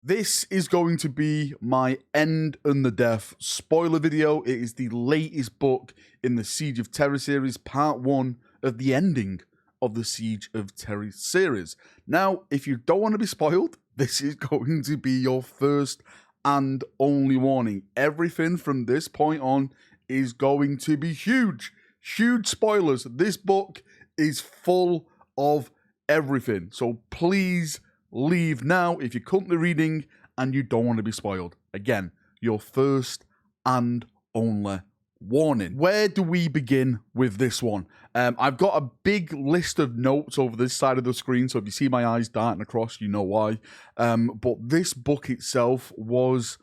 This is going to be my End and the Death spoiler video. It is the latest book in the Siege of Terra series, part 1 of the ending of the Siege of Terra series. Now, if you don't want to be spoiled, this is going to be your first and only warning. Everything from this point on is going to be huge. Huge spoilers. This book is full of everything. So please leave now if you're currently reading and you don't want to be spoiled. Again, your first and only warning. Where do we begin with this one? I've got a big list of notes over this side of the screen, so if you see my eyes darting across, you know why. But this book itself was,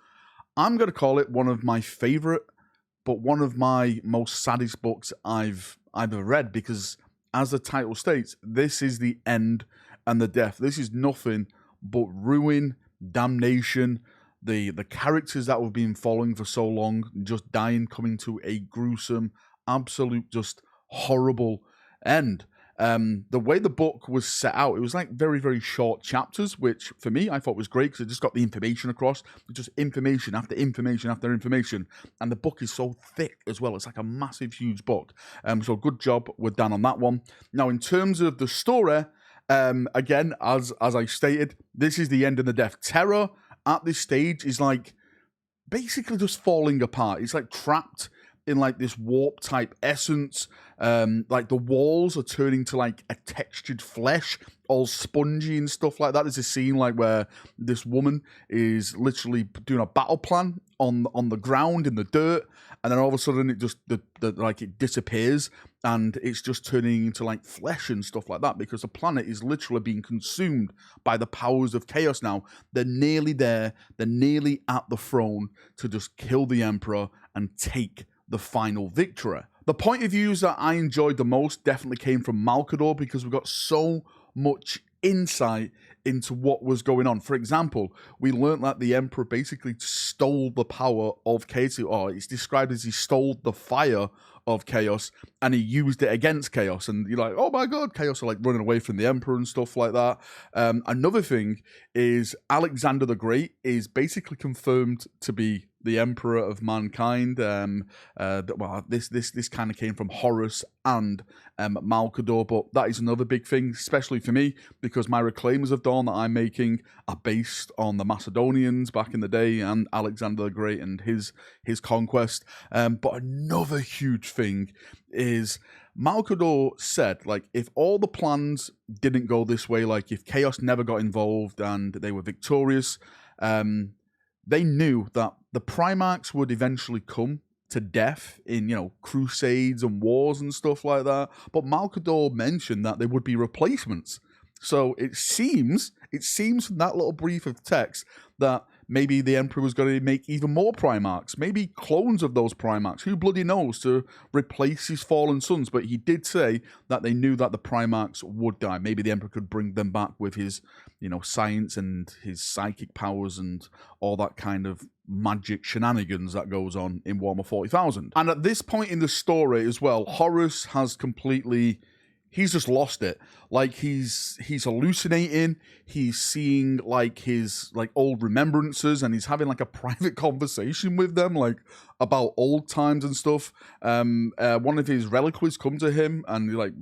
I'm going to call it one of my favorite, but one of my most saddest books I've ever read, because as the title states, this is the end and the death. This is nothing but ruin, damnation, the characters that we've been following for so long just dying, coming to a gruesome, absolute, just horrible end. The way the book was set out, it was like very, very short chapters, which for me, I thought was great because it just got the information across, just information after information after information. And the book is so thick as well. It's like a massive, huge book. So good job with Dan on that one. Now, in terms of the story, again, as I stated, this is the end and the death. Terra at this stage is like basically just falling apart. It's like trapped in like this warp type essence. Like the walls are turning to like a textured flesh, all spongy and stuff like that. There's a scene like where this woman is literally doing a battle plan on the ground in the dirt, and then all of a sudden it just like it disappears and it's just turning into like flesh and stuff like that, because the planet is literally being consumed by the powers of chaos now. They're nearly there. They're nearly at the throne to just kill the Emperor and take the final victory. The point of views that I enjoyed the most definitely came from Malcador, because we got so much insight into what was going on. For example, we learned that the Emperor basically stole the power of chaos, or it's described as he stole the fire of chaos and he used it against chaos. And you're like, oh my god, chaos are like running away from the Emperor and stuff like that. Another thing is Alexander the Great is basically confirmed to be the Emperor of mankind. Well, this kind of came from Horus and Malcador, but that is another big thing, especially for me, because my Reclaimers of Dawn that I'm making are based on the Macedonians back in the day and Alexander the Great and his conquest. But another huge thing is Malcador said, like, if all the plans didn't go this way, like if Chaos never got involved and they were victorious, they knew that the Primarchs would eventually come to death in, you know, crusades and wars and stuff like that. But Malcador mentioned that there would be replacements. So it seems from that little brief of text that maybe the Emperor was going to make even more Primarchs, maybe clones of those Primarchs, who bloody knows, to replace his fallen sons. But he did say that they knew that the Primarchs would die. Maybe the Emperor could bring them back with his, you know, science and his psychic powers and all that kind of magic shenanigans that goes on in Warhammer 40,000. And at this point in the story as well, Horus has completely... he's just lost it. Like he's hallucinating. He's seeing like his like old remembrances, and he's having like a private conversation with them, like about old times and stuff. One of his reliquaries come to him, and he's like,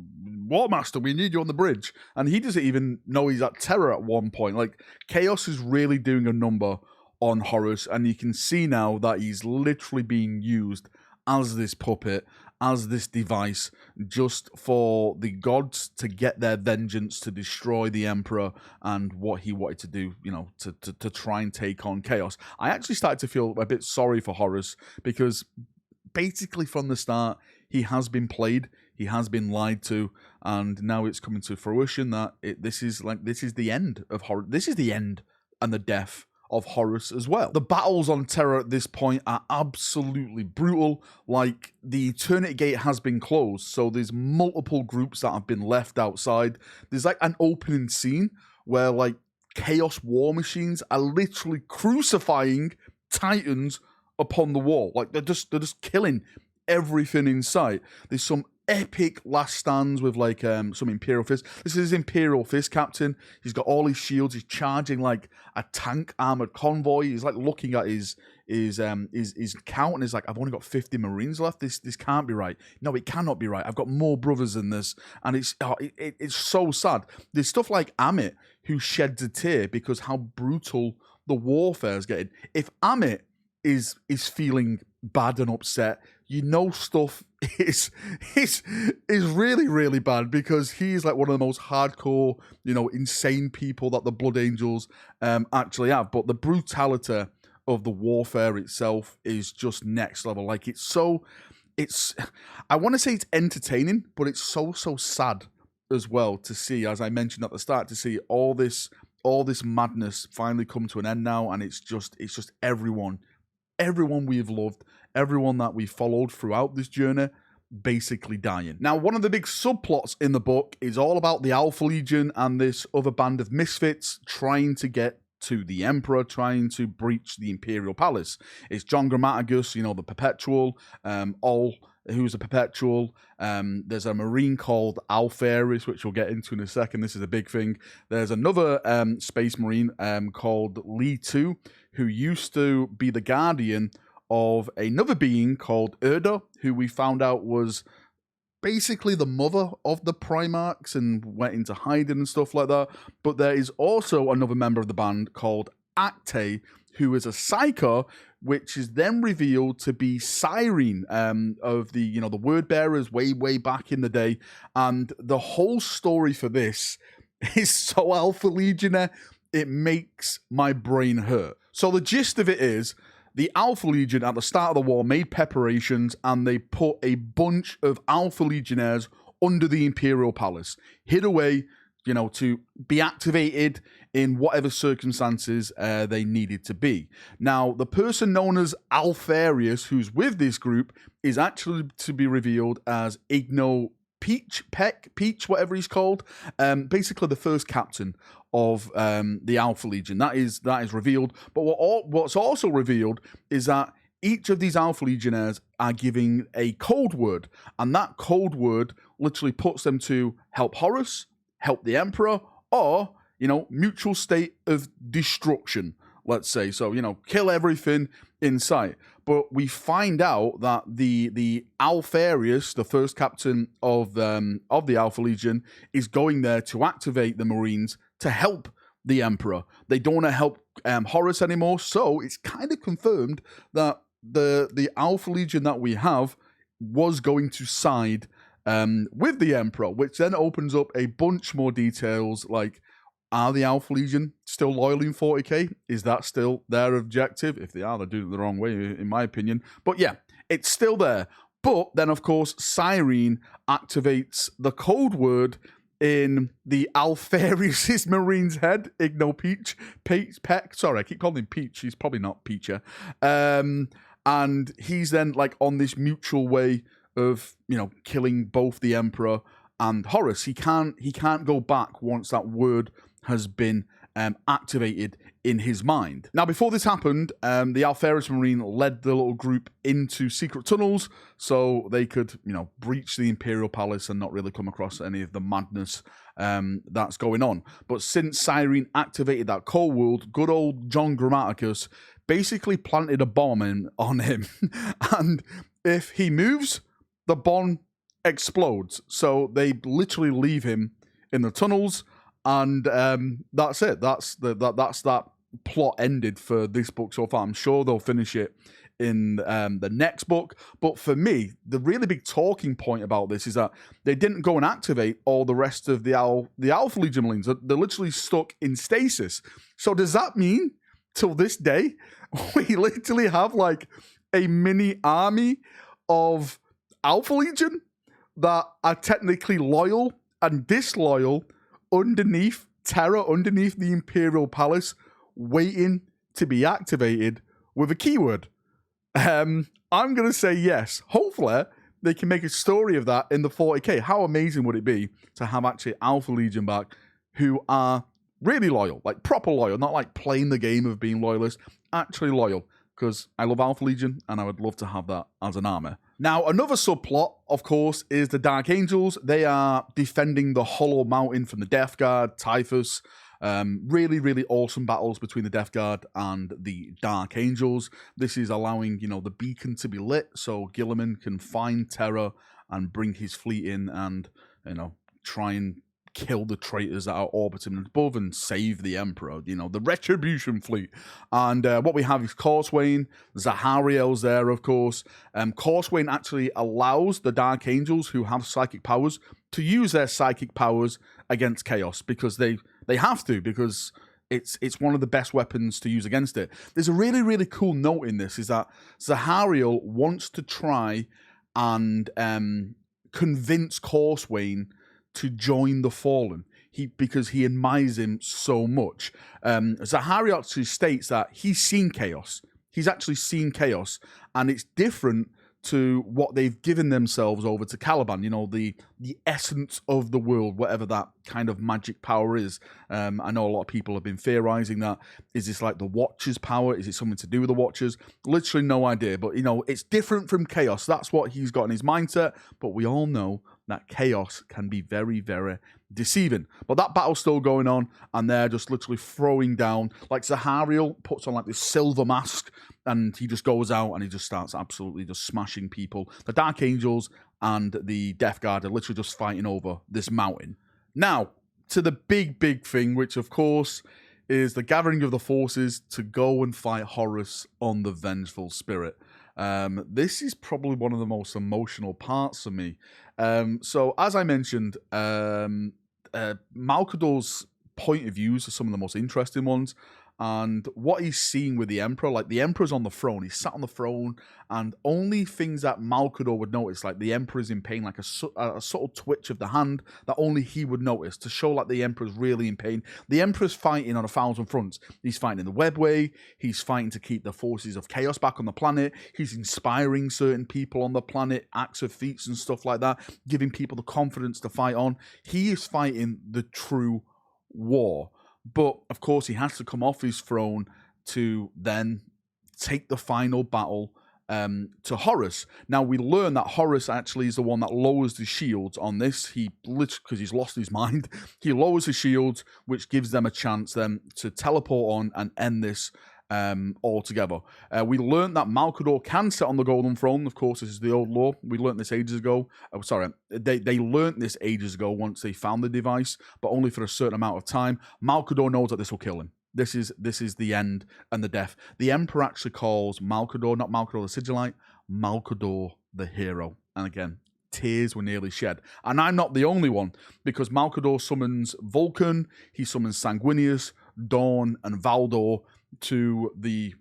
"War Master, we need you on the bridge." And he doesn't even know he's at Terra at one point. Like Chaos is really doing a number on Horus, and you can see now that he's literally being used as this puppet, as this device, just for the gods to get their vengeance, to destroy the Emperor and what he wanted to do, you know, to try and take on Chaos. I actually started to feel a bit sorry for Horus, because basically from the start, he has been played, he has been lied to, and now it's coming to fruition that this is the end of Horus. This is the end and the death of Horus as well. The battles on Terra at this point are absolutely brutal. Like, the Eternity Gate has been closed, so there's multiple groups that have been left outside. There's like an opening scene where like Chaos war machines are literally crucifying Titans upon the wall. Like they're just killing everything in sight. There's some epic last stands with like some Imperial Fist. This is his Imperial Fist captain. He's got all his shields. He's charging like a tank armored convoy. He's like looking at his count and he's like, I've only got 50 Marines left. This can't be right. No, it cannot be right. I've got more brothers than this, and it's so sad. There's stuff like Amit who sheds a tear because how brutal the warfare is getting. If Amit is feeling bad and upset, you know stuff is really, really bad, because he's like one of the most hardcore, insane people that the Blood Angels actually have. But the brutality of the warfare itself is just next level. Like I want to say it's entertaining, but it's so sad as well to see, as I mentioned at the start, to see all this madness finally come to an end now, and it's just everyone we've loved, everyone that we followed throughout this journey, basically dying. Now, one of the big subplots in the book is all about the Alpha Legion and this other band of misfits trying to get to the Emperor, trying to breach the Imperial Palace. It's John Grammaticus, the Perpetual, who's a Perpetual. There's a Marine called Alferis, which we'll get into in a second. This is a big thing. There's another Space Marine called Lee 2, who used to be the guardian of another being called Erda, who we found out was basically the mother of the Primarchs and went into hiding and stuff like that. But there is also another member of the band called Acte, who is a Psyker, which is then revealed to be Cyrene of the word bearers way back in the day. And the whole story for this is so Alpha Legionnaire, it makes my brain hurt. So the gist of it is, the Alpha Legion at the start of the war made preparations, and they put a bunch of Alpha Legionnaires under the Imperial Palace, hid away, to be activated in whatever circumstances they needed to be. Now, the person known as Alfarius, who's with this group, is actually to be revealed as Igno Peach, whatever he's called. Basically the first captain of the Alpha Legion. That is revealed. But what's also revealed is that each of these Alpha Legionnaires are giving a code word, and that code word literally puts them to help Horus, help the Emperor, or, mutual state of destruction, let's say. So, kill everything in sight. But we find out that the Alfarius, the first captain of the Alpha Legion, is going there to activate the Marines to help the Emperor. They don't want to help Horus anymore, so it's kind of confirmed that the Alpha Legion that we have was going to side with the Emperor, which then opens up a bunch more details, like, are the Alpha Legion still loyal in 40k? Is that still their objective? If they are, they're doing it the wrong way, in my opinion. But yeah, it's still there. But then, of course, Cyrene activates the code word in the Alfarius' Marine's head, Igno Peck. Sorry, I keep calling him Peach. He's probably not Peacher. And he's then like on this mutual way of, killing both the Emperor and Horus. He can't go back once that word has been activated in his mind. Now, before this happened, the Alfarius Marine led the little group into secret tunnels so they could, breach the Imperial Palace and not really come across any of the madness that's going on. But since Cyrene activated that cold world, good old John Grammaticus basically planted a bomb on him. And if he moves, the bomb explodes. So they literally leave him in the tunnels. And that's it. That's that plot ended for this book so far. I'm sure they'll finish it in the next book. But for me, the really big talking point about this is that they didn't go and activate all the rest of the Alpha Legion Marines. They're literally stuck in stasis. So does that mean, till this day, we literally have like a mini army of Alpha Legion that are technically loyal and disloyal underneath Terra, underneath the Imperial Palace, waiting to be activated with a keyword? I'm going to say yes. Hopefully, they can make a story of that in the 40k. How amazing would it be to have actually Alpha Legion back who are really loyal, like proper loyal, not like playing the game of being loyalist, actually loyal, because I love Alpha Legion and I would love to have that as an army. Now, another subplot, of course, is the Dark Angels. They are defending the Hollow Mountain from the Death Guard, Typhus. Really, really awesome battles between the Death Guard and the Dark Angels. This is allowing, the beacon to be lit so Gilliman can find Terra and bring his fleet in and, try and kill the traitors that are orbiting above and save the Emperor, the Retribution fleet. And what we have is Corswain, Zahariel's there, of course. Corswain actually allows the Dark Angels, who have psychic powers, to use their psychic powers against Chaos, because they have to, because it's one of the best weapons to use against it. There's a really, really cool note in this, is that Zahariel wants to try and convince Corswain to join the Fallen, because he admires him so much. Zahariel actually states that he's seen Chaos. He's actually seen Chaos, and it's different to what they've given themselves over to Caliban, the essence of the world, whatever that kind of magic power is. I know a lot of people have been theorizing that, is this like the Watcher's power? Is it something to do with the Watchers? Literally no idea, but it's different from Chaos. That's what he's got in his mindset, but we all know that Chaos can be very, very deceiving. But that battle's still going on, and they're just literally throwing down. Like, Zahariel puts on like this silver mask, and he just goes out and he just starts absolutely just smashing people. The Dark Angels and the Death Guard are literally just fighting over this mountain. Now, to the big, big thing, which of course is the gathering of the forces to go and fight Horus on the Vengeful Spirit. This is probably one of the most emotional parts for me. So, as I mentioned, Malcador's point of views are some of the most interesting ones. And what he's seeing with the Emperor, like the Emperor's on the throne, he's sat on the throne, and only things that Malcador would notice, like the Emperor's in pain, like a subtle twitch of the hand that only he would notice to show like the Emperor's really in pain. The Emperor's fighting on 1,000 fronts. He's fighting in the Webway, he's fighting to keep the forces of chaos back on the planet, he's inspiring certain people on the planet, acts of feats and stuff like that, giving people the confidence to fight on. He is fighting the true war. But, of course, he has to come off his throne to then take the final battle to Horus. Now, we learn that Horus actually is the one that lowers the shields on this. He literally, because he's lost his mind, he lowers the shields, which gives them a chance then to teleport on and end this altogether. We learned that Malcador can sit on the Golden Throne. Of course, this is the old law. We learned this ages ago. They learned this ages ago once they found the device, but only for a certain amount of time. Malcador knows that this will kill him. This is the end and the death. The Emperor actually calls Malcador, not Malcador the Sigillite, Malcador the hero. And again, tears were nearly shed. And I'm not the only one, because Malcador summons Vulcan, he summons Sanguinius, Dawn, and Valdor to the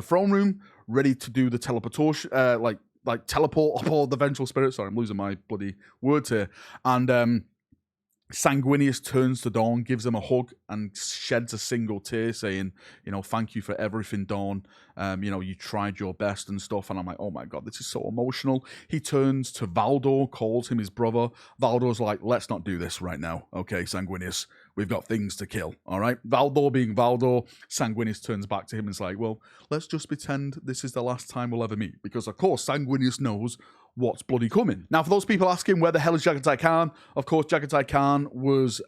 throne room, ready to do the teleportation, like teleport up all the Vengeful Spirit. Sorry, I'm losing my bloody words here. And Sanguinius turns to Dawn, gives him a hug, and sheds a single tear, saying, thank you for everything, Dawn. You tried your best and stuff. And I'm like, oh my God, this is so emotional. He turns to Valdor, calls him his brother. Valdor's like, let's not do this right now. Okay, Sanguinius, we've got things to kill, all right? Valdor being Valdor, Sanguinius turns back to him and is like, well, let's just pretend this is the last time we'll ever meet. Because, of course, Sanguinius knows what's bloody coming. Now, for those people asking where the hell is Jagatai Khan, of course, Jagatai Khan was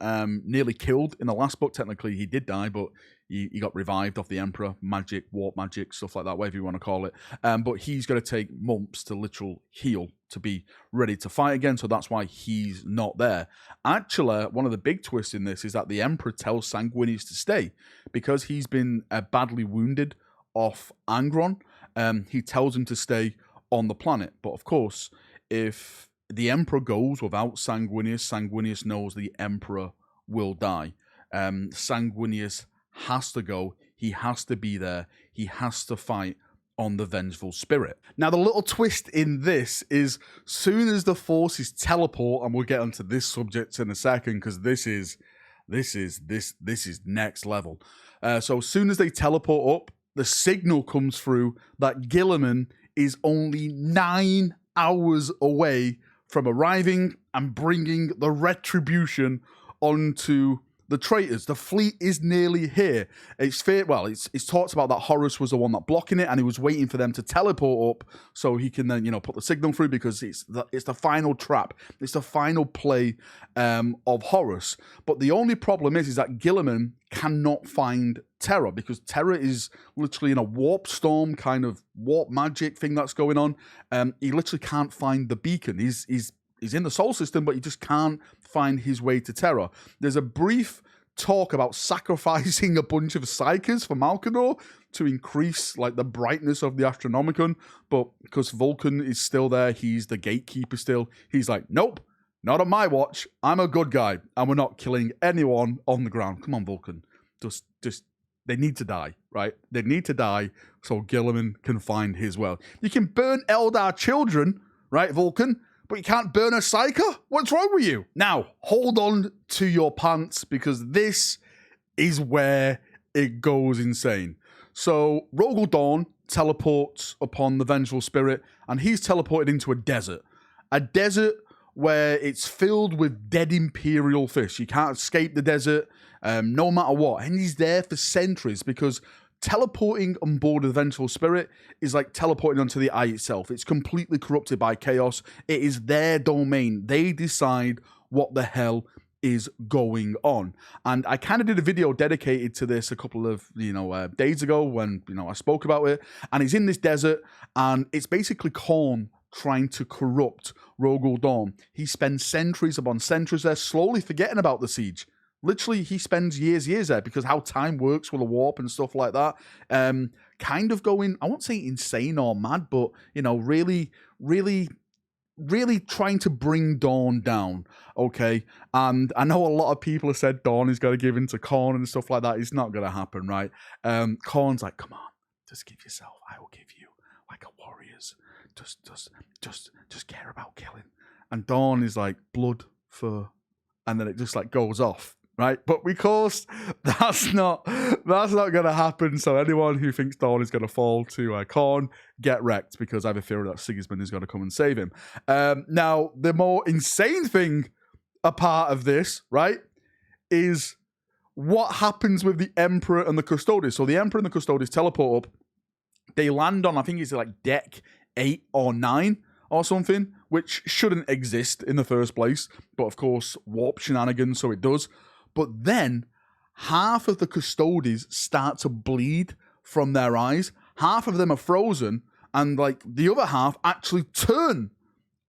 nearly killed in the last book. Technically, he did die, but he got revived off the Emperor, magic, warp magic, stuff like that, whatever you want to call it. But he's going to take months to literal heal to be ready to fight again, so that's why he's not there. Actually, one of the big twists in this is that the Emperor tells Sanguinius to stay because he's been badly wounded off Angron. He tells him to stay on the planet. But of course, if the Emperor goes without Sanguinius, Sanguinius knows the Emperor will die. Sanguinius has to go. He has to be there. He has to fight on the Vengeful Spirit. Now, the little twist in this is, soon as the forces teleport, and we'll get onto this subject in a second, because this is next level. So as soon as they teleport up, the signal comes through that Gilliman is only 9 hours away from arriving and bringing the retribution onto the traitors. The fleet is nearly here. It's fair. Well, it's talked about that Horus was the one that blocking it, and he was waiting for them to teleport up so he can then put the signal through, because it's the final trap. It's the final play of Horus. But the only problem is that Guilliman cannot find Terra, because Terra is literally in a warp storm, kind of warp magic thing that's going on. He literally can't find the beacon. He's in the Sol system, but he just can't find his way to Terra. There's a brief talk about sacrificing a bunch of Psykers for Malkador to increase like the brightness of the Astronomicon, but because Vulcan is still there, he's the gatekeeper still. He's like, nope, not on my watch. I'm a good guy, and we're not killing anyone on the ground. Come on, Vulcan. Just they need to die, right? They need to die so Guilliman can find his well. You can burn Eldar children, right, Vulcan? But you can't burn a Psyker? What's wrong with you? Now, hold on to your pants, because this is where it goes insane. So, Rogel Dawn teleports upon the Vengeful Spirit, and he's teleported into a desert. A desert where it's filled with dead Imperial fish. You can't escape the desert, no matter what. And he's there for centuries, because teleporting on board the Vengeful Spirit is like teleporting onto the eye itself. It's completely corrupted by chaos. It is their domain. They decide what the hell is going on. And I kind of did a video dedicated to this a couple of days ago when I spoke about it. And he's in this desert, and it's basically Khorne trying to corrupt Rogel Dawn. He spends centuries upon centuries there, slowly forgetting about the siege. Literally, he spends years there, because how time works with a warp and stuff like that. Kind of going, I won't say insane or mad, but, really trying to bring Dawn down, okay? And I know a lot of people have said Dawn is going to give in to Khorne and stuff like that. It's not going to happen, right? Khorne's like, come on, just give yourself. I will give you like a warrior's. Just care about killing. And Dawn is like, blood, fur, and then it just like goes off. Right, but because that's not going to happen. So anyone who thinks Dawn is going to fall to Khorne, get wrecked, because I have a theory that Sigismund is going to come and save him. Now, the more insane thing a part of this, right, is what happens with the Emperor and the Custodes. So the Emperor and the Custodes teleport up. They land on, I think it's like deck 8 or 9 or something, which shouldn't exist in the first place. But of course, warp shenanigans, so it does. But then half of the Custodes start to bleed from their eyes. Half of them are frozen, and like the other half actually turn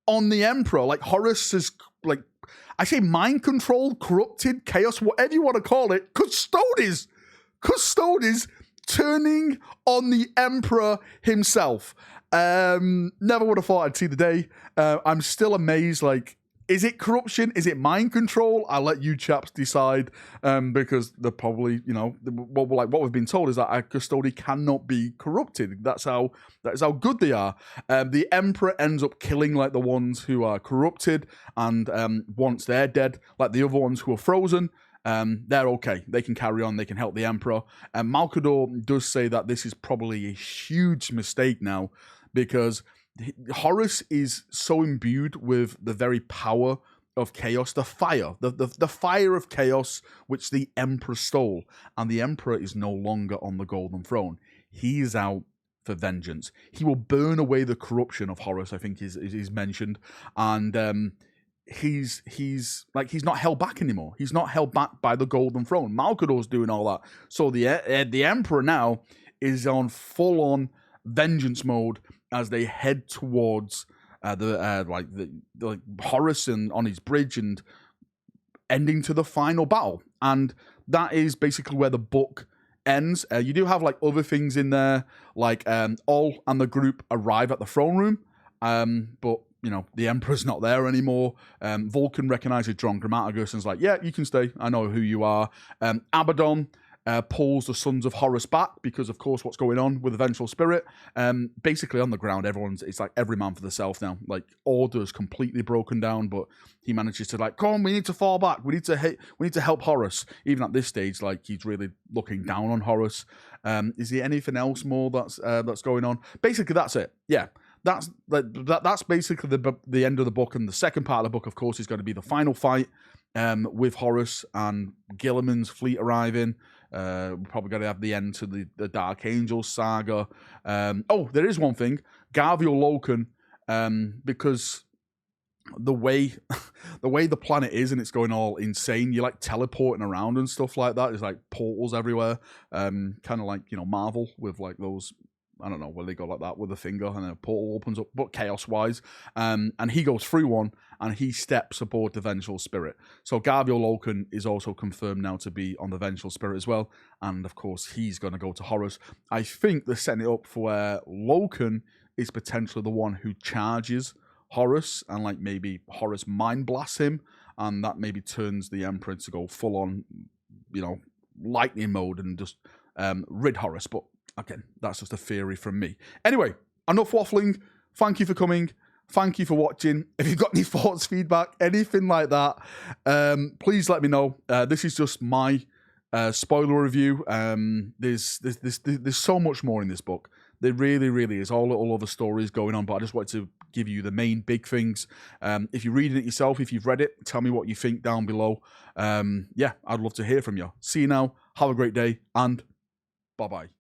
on the Emperor. Like Horus is like, I say mind control, corrupted, chaos, whatever you want to call it. Custodes turning on the Emperor himself. Never would have thought I'd see the day. I'm still amazed, like, is it corruption? Is it mind control? I'll let you chaps decide, because they're probably, what we've been told is that a Custode cannot be corrupted. That is how good they are. The Emperor ends up killing like the ones who are corrupted, and once they're dead, like the other ones who are frozen, they're okay. They can carry on. They can help the Emperor. And Malkador does say that this is probably a huge mistake now, because Horus is so imbued with the very power of chaos, the fire, the fire of chaos, which the Emperor stole. And the Emperor is no longer on the Golden Throne. He is out for vengeance. He will burn away the corruption of Horus, I think is mentioned. And he's not held back anymore. He's not held back by the Golden Throne. Malkador's doing all that. So the Emperor now is on full-on vengeance mode as they head towards the Horus and on his bridge, and ending to the final battle. And that is basically where the book ends. You do have like other things in there, like Ol and the group arrive at the throne room, but the Emperor's not there anymore. Vulcan recognizes Dron Grammaticus and is like, yeah, you can stay. I know who you are. Abaddon pulls the Sons of Horus back, because of course what's going on with the Vengeful Spirit. Basically on the ground, it's like every man for themselves now. Like order's completely broken down, but he manages to like, come on, we need to fall back. We need to help Horus. Even at this stage, like he's really looking down on Horus. Is there anything else more that's going on? Basically, that's it. Yeah. That's basically the end of the book, and the second part of the book, of course, is going to be the final fight with Horus and Gilliman's fleet arriving. We're probably going to have the end to the Dark Angels saga. Oh, there is one thing. Garviel Loken, because the way the planet is and it's going all insane, you're like teleporting around and stuff like that. There's like portals everywhere. Kind of like, you know, Marvel with like those, I don't know, where they go like that with a finger and then a portal opens up, but chaos-wise. And he goes through one and he steps aboard the Vengeful Spirit. So Garviel Loken is also confirmed now to be on the Vengeful Spirit as well. And of course, he's going to go to Horus. I think they're setting it up for where Loken is potentially the one who charges Horus, and like maybe Horus mind blasts him, and that maybe turns the Emperor to go full on, you know, lightning mode and just rid Horus. But again, that's just a theory from me. Anyway, enough waffling. Thank you for coming. Thank you for watching. If you've got any thoughts, feedback, anything like that, please let me know. This is just my spoiler review. There's so much more in this book. There really, really is. All little other stories going on, but I just wanted to give you the main big things. If you're reading it yourself, if you've read it, tell me what you think down below. Yeah, I'd love to hear from you. See you now. Have a great day, and bye-bye.